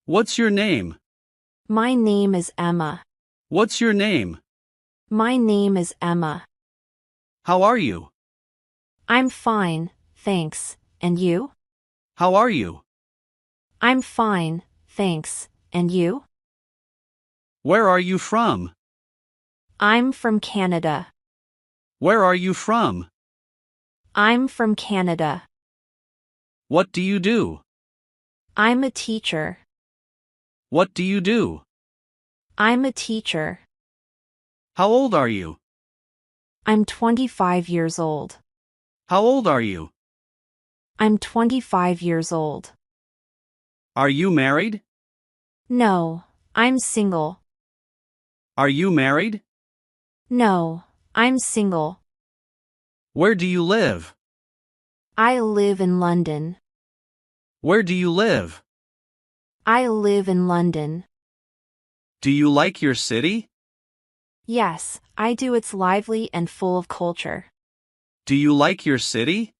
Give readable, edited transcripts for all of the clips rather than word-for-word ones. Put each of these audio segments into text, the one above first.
What's your name? My name is Emma. What's your name? My name is Emma. How are you? I'm fine, thanks. And you? How are you? I'm fine, thanks. And you? Where are you from? I'm from Canada. Where are you from? I'm from Canada. What do you do? I'm a teacher. What do you do? I'm a teacher. How old are you? I'm 25 years old. How old are you? I'm 25 years old. Are you married? No, I'm single. Are you married? No, I'm single. Where do you live? I live in London. Where do you live? I live in London. Do you like your city? Yes, I do. It's lively and full of culture. Do you like your city?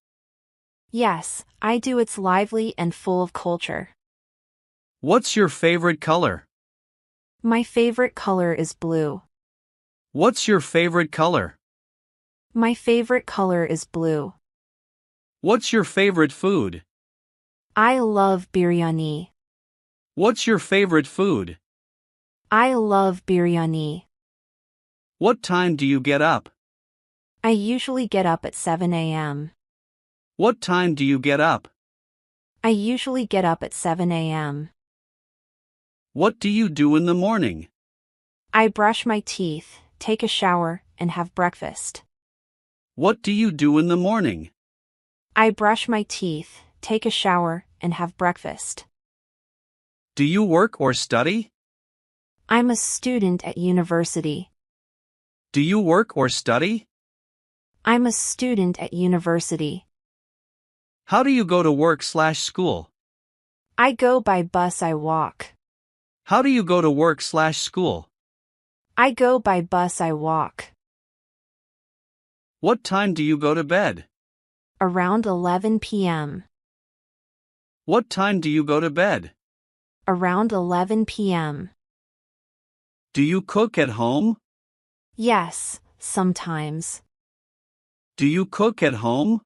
Yes, I do. It's lively and full of culture. What's your favorite color? My favorite color is blue. What's your favorite color? My favorite color is blue. What's your favorite food? I love biryani. What's your favorite food? I love biryani. What time do you get up? I usually get up at 7 a.m. What time do you get up? I usually get up at 7 a.m. What do you do in the morning? I brush my teeth, take a shower, and have breakfast. What do you do in the morning? I brush my teeth, take a shower, and have breakfast. Do you work or study? I'm a student at university. Do you work or study? I'm a student at university. How do you go to work/school? I go by bus. I walk. How do you go to work/school? I go by bus. I walk. What time do you go to bed? Around 11 p.m. What time do you go to bed? Around 11 p.m. Do you cook at home? Yes, sometimes. Do you cook at home?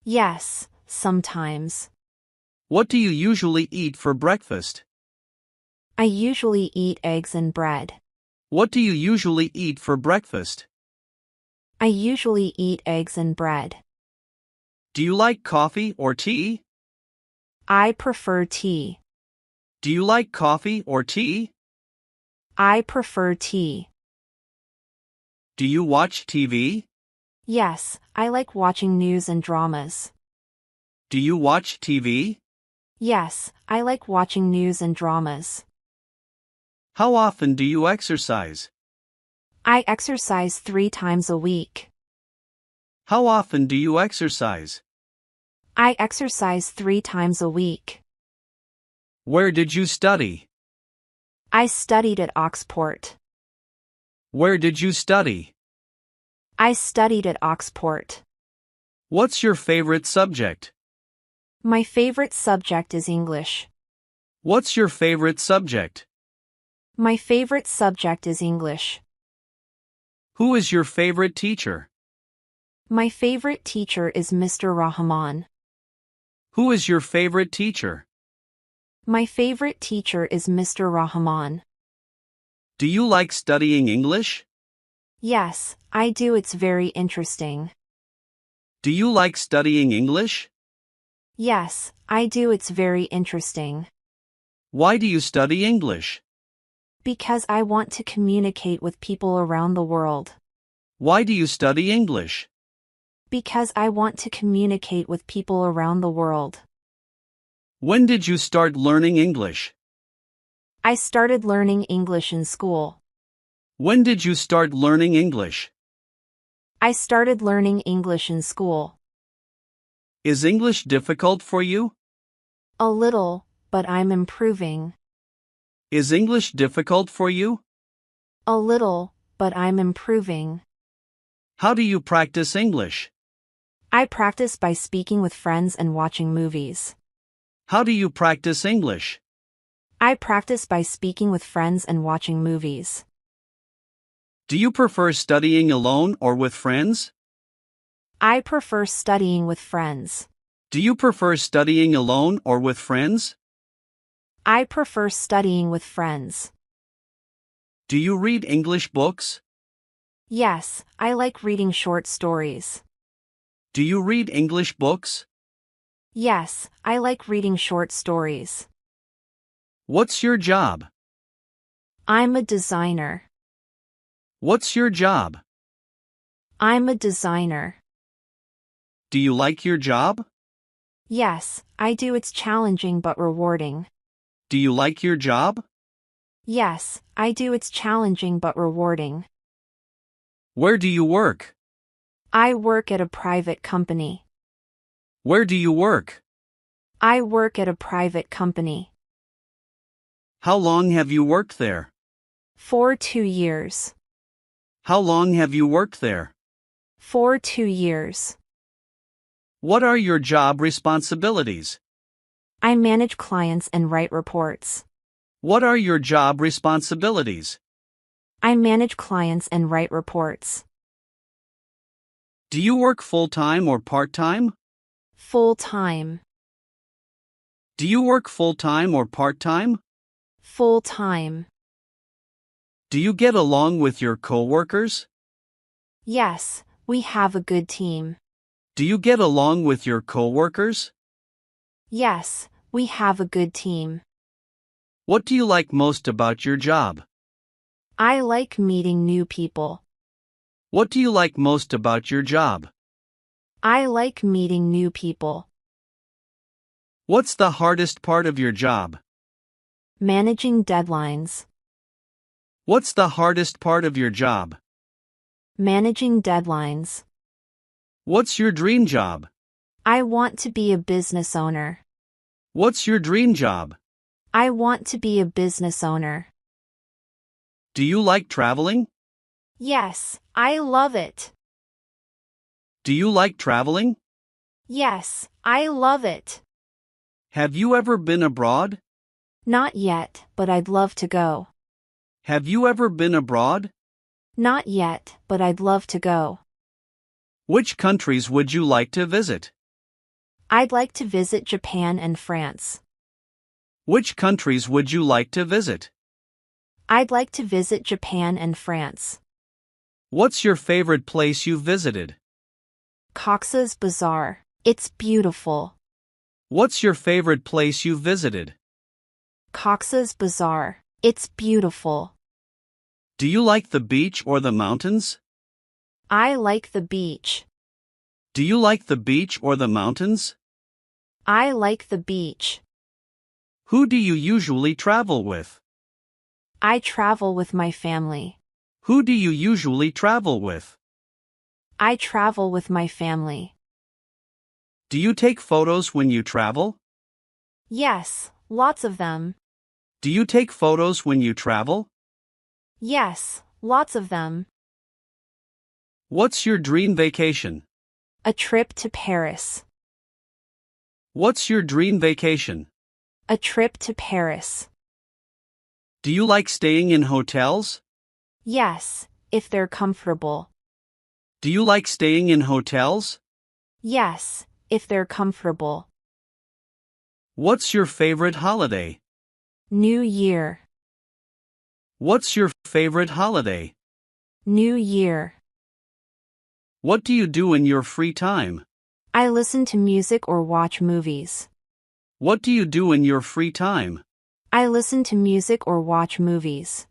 Yes, sometimes. What do you usually eat for breakfast? I usually eat eggs and bread. What do you usually eat for breakfast? I usually eat eggs and bread. Do you like coffee or tea? I prefer tea. Do you like coffee or tea? I prefer tea. Do you watch TV? Yes, I like watching news and dramas. Do you watch TV? Yes, I like watching news and dramas. How often do you exercise? I exercise 3 times a week. How often do you exercise? I exercise 3 times a week. Where did you study? I studied at Oxford. Where did you study? I studied at Oxford. What's your favorite subject? My favorite subject is English. What's your favorite subject? My favorite subject is English. Who is your favorite teacher? My favorite teacher is Mr. Rahman. Who is your favorite teacher? My favorite teacher is Mr. Rahman. Do you like studying English? Yes, I do. It's very interesting. Do you like studying English? Yes, I do. It's very interesting. Why do you study English? Because I want to communicate with people around the world. Why do you study English? Because I want to communicate with people around the world. When did you start learning English? I started learning English in school. When did you start learning English? I started learning English in school. Is English difficult for you? A little, but I'm improving. Is English difficult for you? A little, but I'm improving. How do you practice English? I practice by speaking with friends and watching movies. How do you practice English? I practice by speaking with friends and watching movies. Do you prefer studying alone or with friends? I prefer studying with friends. Do you prefer studying alone or with friends? I prefer studying with friends. Do you read English books? Yes, I like reading short stories. Do you read English books? Yes, I like reading short stories. What's your job? I'm a designer. What's your job? I'm a designer. Do you like your job? Yes, I do. It's challenging but rewarding. Do you like your job? Yes, I do. It's challenging but rewarding. Where do you work? I work at a private company. Where do you work? I work at a private company. How long have you worked there? For 2 years. How long have you worked there? For 2 years. What are your job responsibilities? I manage clients and write reports. What are your job responsibilities? I manage clients and write reports. Do you work full-time or part-time? Full-time. Do you work full-time or part-time? Full-time. Do you get along with your coworkers? Yes, we have a good team. Do you get along with your coworkers? Yes, we have a good team. What do you like most about your job? I like meeting new people. What do you like most about your job? I like meeting new people. What's the hardest part of your job? Managing deadlines. What's the hardest part of your job? Managing deadlines. What's your dream job? I want to be a business owner. What's your dream job? I want to be a business owner. Do you like traveling? Yes, I love it. Do you like traveling? Yes, I love it. Have you ever been abroad? Not yet, but I'd love to go. Have you ever been abroad? Not yet, but I'd love to go. Which countries would you like to visit? I'd like to visit Japan and France. Which countries would you like to visit? I'd like to visit Japan and France. What's your favorite place you've visited? Cox's Bazar. It's beautiful. What's your favorite place you've visited? Cox's Bazar. It's beautiful. Do you like the beach or the mountains? I like the beach. Do you like the beach or the mountains? I like the beach. Who do you usually travel with? I travel with my family. Who do you usually travel with? I travel with my family. Do you take photos when you travel? Yes, lots of them. Do you take photos when you travel? Yes, lots of them. What's your dream vacation? A trip to Paris. What's your dream vacation? A trip to Paris. Do you like staying in hotels? Yes, if they're comfortable. Do you like staying in hotels? Yes, if they're comfortable. What's your favorite holiday? New Year. What's your favorite holiday? New Year. What do you do in your free time? I listen to music or watch movies. What do you do in your free time? I listen to music or watch movies.